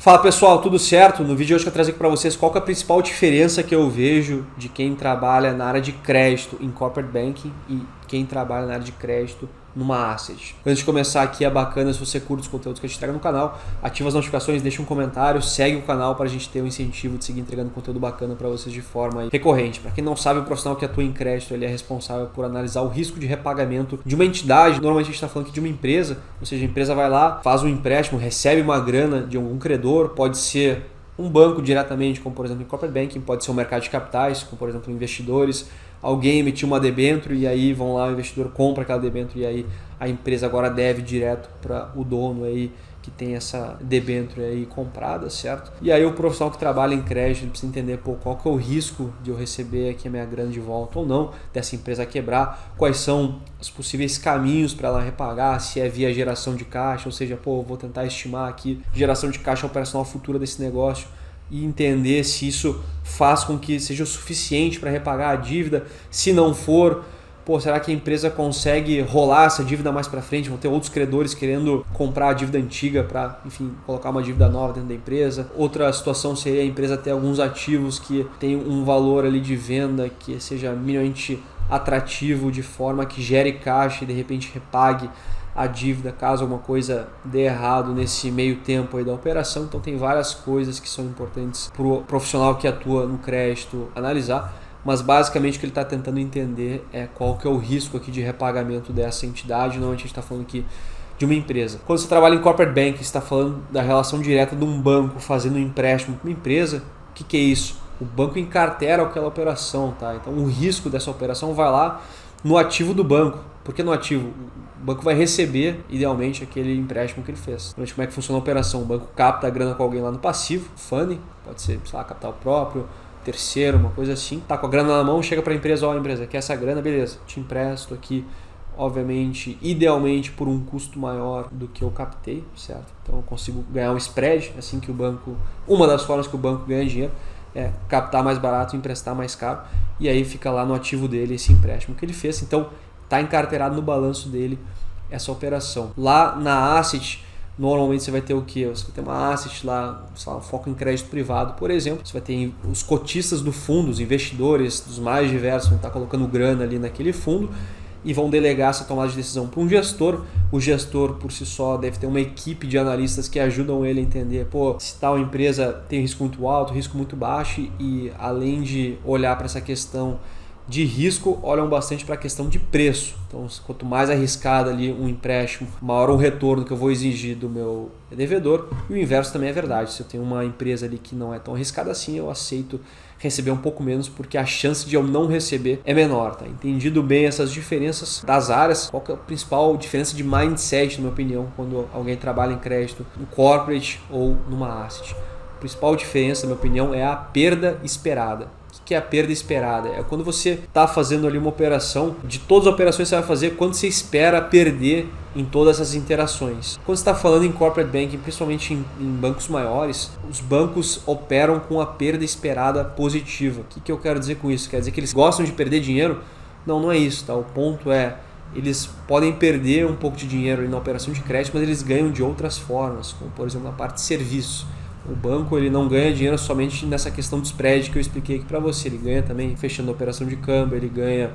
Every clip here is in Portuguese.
Fala pessoal, tudo certo? No vídeo de hoje eu vou trazer aqui para vocês qual que é a principal diferença que eu vejo de quem trabalha na área de crédito em Corporate Banking e quem trabalha na área de crédito numa asset. Antes de começar aqui, é bacana se você curte os conteúdos que a gente entrega no canal, ativa as notificações, deixa um comentário, segue o canal para a gente ter o incentivo de seguir entregando conteúdo bacana para vocês de forma recorrente. Para quem não sabe, o profissional que atua em crédito ele é responsável por analisar o risco de repagamento de uma entidade. Normalmente a gente está falando aqui de uma empresa, ou seja, a empresa vai lá, faz um empréstimo, recebe uma grana de algum credor, pode ser um banco diretamente, como por exemplo em Corporate Banking, pode ser um mercado de capitais, como por exemplo investidores. Alguém emitiu uma debênture e aí vão lá, o investidor compra aquela debênture e aí a empresa agora deve direto para o dono aí que tem essa debênture aí comprada, certo? E aí o profissional que trabalha em crédito precisa entender qual que é o risco de eu receber aqui a minha grana de volta ou não, dessa empresa quebrar, quais são os possíveis caminhos para ela repagar, se é via geração de caixa, ou seja, vou tentar estimar aqui geração de caixa operacional futura desse negócio e entender se isso faz com que seja o suficiente para repagar a dívida. Se não for, será que a empresa consegue rolar essa dívida mais para frente? Vão ter outros credores querendo comprar a dívida antiga para, enfim, colocar uma dívida nova dentro da empresa. Outra situação seria a empresa ter alguns ativos que tem um valor ali de venda que seja minimamente atrativo de forma que gere caixa e de repente repague a dívida caso alguma coisa dê errado nesse meio tempo aí da operação. Então tem várias coisas que são importantes para o profissional que atua no crédito analisar, mas basicamente o que ele está tentando entender é qual que é o risco aqui de repagamento dessa entidade. Normalmente a gente está falando aqui de uma empresa. Quando você trabalha em Corporate Bank, você está falando da relação direta de um banco fazendo um empréstimo para uma empresa. O que é isso? O banco encartera aquela operação, tá? Então o risco dessa operação vai lá no ativo do banco. Por que no ativo? O banco vai receber, idealmente, aquele empréstimo que ele fez. Então, como é que funciona a operação? O banco capta a grana com alguém lá no passivo, funding, pode ser, sei lá, capital próprio, terceiro, uma coisa assim. Tá com a grana na mão, chega para a empresa, ó, empresa, quer essa grana? Beleza, te empresto aqui, obviamente, idealmente por um custo maior do que eu captei, certo? Então eu consigo ganhar um spread, assim que o banco, uma das formas que o banco ganha dinheiro é captar mais barato e emprestar mais caro, e aí fica lá no ativo dele esse empréstimo que ele fez. Então está encarteirado no balanço dele essa operação. Lá na asset, normalmente você vai ter o quê? Você vai ter uma asset lá, um foco em crédito privado, por exemplo. Você vai ter os cotistas do fundo, os investidores dos mais diversos, vão estar colocando grana ali naquele fundo e vão delegar essa tomada de decisão para um gestor. O gestor, por si só, deve ter uma equipe de analistas que ajudam ele a entender se tal empresa tem risco muito alto, risco muito baixo, e além de olhar para essa questão de risco, olham bastante para a questão de preço. Então, quanto mais arriscado ali um empréstimo, maior o retorno que eu vou exigir do meu devedor. E o inverso também é verdade. Se eu tenho uma empresa ali que não é tão arriscada assim, eu aceito receber um pouco menos, porque a chance de eu não receber é menor. Tá? Entendido bem essas diferenças das áreas, qual que é a principal diferença de mindset, na minha opinião, quando alguém trabalha em crédito no corporate ou numa asset? A principal diferença, na minha opinião, é a perda esperada. O que é a perda esperada? É quando você está fazendo ali uma operação, de todas as operações que você vai fazer, quando você espera perder em todas essas interações. Quando você está falando em Corporate Banking, principalmente em bancos maiores, os bancos operam com a perda esperada positiva. O que eu quero dizer com isso? Quer dizer que eles gostam de perder dinheiro? Não, não é isso. Tá? O ponto é, eles podem perder um pouco de dinheiro ali na operação de crédito, mas eles ganham de outras formas, como por exemplo na parte de serviço. O banco ele não ganha dinheiro somente nessa questão do spread que eu expliquei aqui para você. Ele ganha também fechando a operação de câmbio, ele ganha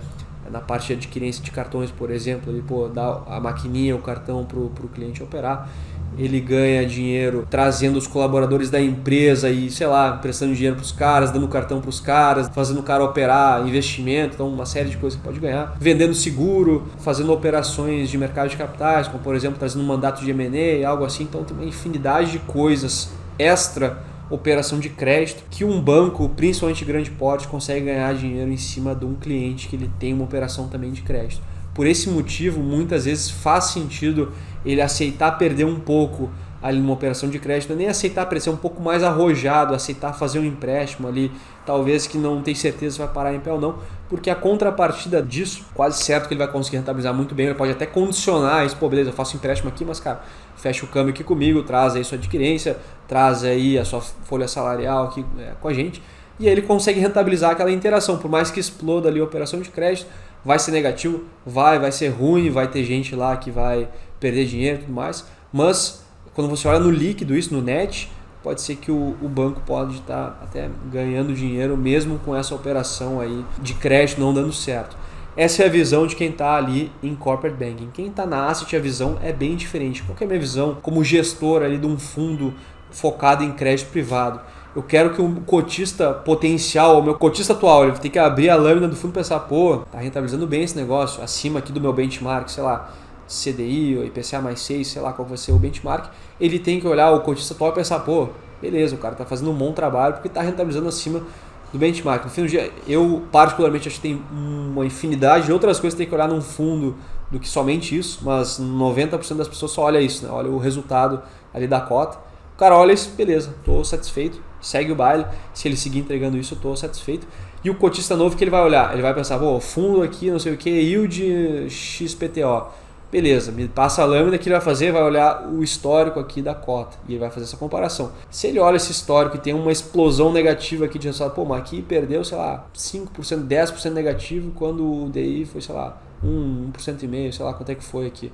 na parte de adquirência de cartões, por exemplo. Ele dá a maquininha, o cartão para o cliente operar. Ele ganha dinheiro trazendo os colaboradores da empresa e, sei lá, prestando dinheiro para os caras, dando cartão para os caras, fazendo o cara operar investimento, então uma série de coisas que pode ganhar. Vendendo seguro, fazendo operações de mercado de capitais, como por exemplo, trazendo um mandato de M&A, algo assim. Então tem uma infinidade de coisas extra operação de crédito que um banco, principalmente grande porte, consegue ganhar dinheiro em cima de um cliente que ele tem uma operação também de crédito. Por esse motivo, muitas vezes faz sentido ele aceitar perder um pouco ali numa operação de crédito, nem aceitar ser um pouco mais arrojado, aceitar fazer um empréstimo ali, talvez que não tem certeza se vai parar em pé ou não, porque a contrapartida disso, quase certo que ele vai conseguir rentabilizar muito bem, ele pode até condicionar isso, beleza, eu faço empréstimo aqui, mas cara, fecha o câmbio aqui comigo, traz aí sua adquirência, traz aí a sua folha salarial aqui com a gente, e aí ele consegue rentabilizar aquela interação, por mais que exploda ali a operação de crédito, vai ser negativo, vai ser ruim, vai ter gente lá que vai perder dinheiro e tudo mais, mas quando você olha no líquido, isso no net, pode ser que o banco pode estar até ganhando dinheiro mesmo com essa operação aí de crédito não dando certo. Essa é a visão de quem está ali em Corporate Banking. Quem está na Asset, a visão é bem diferente. Qual que é a minha visão como gestor ali de um fundo focado em crédito privado? Eu quero que o cotista potencial, o meu cotista atual, ele tem que abrir a lâmina do fundo e pensar, pô, tá rentabilizando bem esse negócio, acima aqui do meu benchmark, sei lá, CDI ou IPCA mais 6, sei lá qual vai ser o benchmark. Ele tem que olhar o cotista atual e pensar, pô, beleza, o cara tá fazendo um bom trabalho porque tá rentabilizando acima do benchmark. No fim do dia, eu particularmente acho que tem uma infinidade de outras coisas que tem que olhar num fundo do que somente isso, mas 90% das pessoas só olha isso, né? Olha o resultado ali da cota. O cara olha isso, beleza, estou satisfeito, segue o baile, se ele seguir entregando isso, eu estou satisfeito. E o cotista novo que ele vai olhar, ele vai pensar, pô, fundo aqui, não sei o que, yield XPTO. Beleza, me passa a lâmina que ele vai fazer, vai olhar o histórico aqui da cota e ele vai fazer essa comparação. Se ele olha esse histórico e tem uma explosão negativa aqui de resultado, pô, mas aqui perdeu, sei lá, 5%, 10% negativo quando o DI foi, sei lá, 1,5%, sei lá quanto é que foi aqui.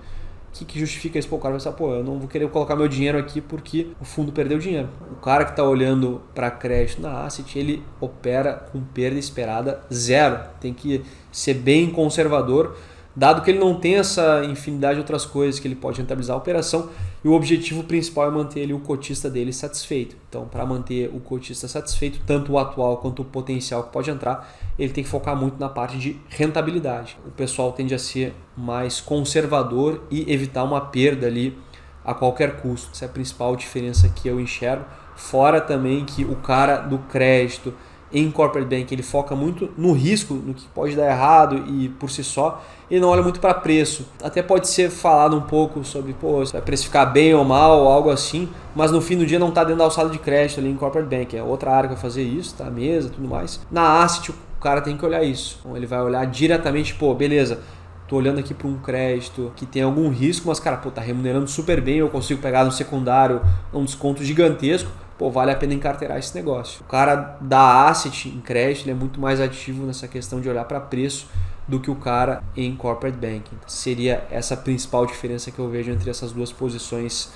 O que justifica isso? Pô, o cara vai pensar, pô, eu não vou querer colocar meu dinheiro aqui porque o fundo perdeu dinheiro. O cara que está olhando para crédito na Asset, ele opera com perda esperada zero. Tem que ser bem conservador, dado que ele não tem essa infinidade de outras coisas que ele pode rentabilizar a operação, e o objetivo principal é manter ali o cotista dele satisfeito. Então, para manter o cotista satisfeito, tanto o atual quanto o potencial que pode entrar, ele tem que focar muito na parte de rentabilidade. O pessoal tende a ser mais conservador e evitar uma perda ali a qualquer custo. Essa é a principal diferença que eu enxergo. Fora também que o cara do crédito em Corporate Bank, ele foca muito no risco, no que pode dar errado e por si só, ele não olha muito para preço. Até pode ser falado um pouco sobre, pô, se vai precificar bem ou mal, algo assim, mas no fim do dia não está dentro da alçada de crédito ali em Corporate Bank. É outra área que vai fazer isso, tá? A mesa, tudo mais. Na Asset, o cara tem que olhar isso. Então, ele vai olhar diretamente, pô, beleza, tô olhando aqui para um crédito que tem algum risco, mas, cara, pô, tá remunerando super bem, eu consigo pegar no secundário um desconto gigantesco, pô, vale a pena encarteirar esse negócio. O cara da Asset em crédito, ele é muito mais ativo nessa questão de olhar para preço do que o cara em Corporate Banking. Seria essa a principal diferença que eu vejo entre essas duas posições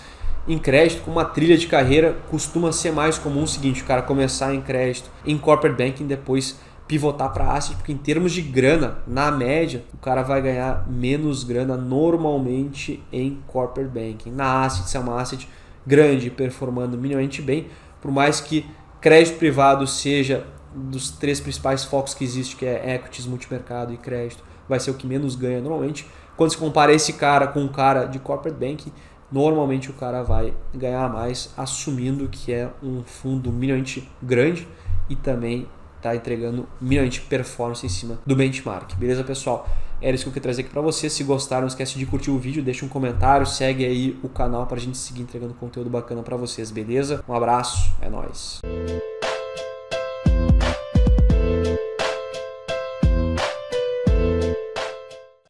em crédito. Com uma trilha de carreira, costuma ser mais comum o seguinte, o cara começar em crédito em Corporate Banking, depois pivotar para Asset, porque em termos de grana, na média, o cara vai ganhar menos grana normalmente em Corporate Banking. Na Asset, se é uma Asset grande, performando minimamente bem, por mais que crédito privado seja dos três principais focos que existe, que é equities, multimercado e crédito, vai ser o que menos ganha normalmente. Quando se compara esse cara com um cara de Corporate Banking, normalmente o cara vai ganhar mais, assumindo que é um fundo minimamente grande e também está entregando minimamente performance em cima do benchmark. Beleza, pessoal? Era isso que eu queria trazer aqui para você. Se gostaram, não esquece de curtir o vídeo, deixa um comentário, segue aí o canal para a gente seguir entregando conteúdo bacana para vocês, beleza? Um abraço, é nóis!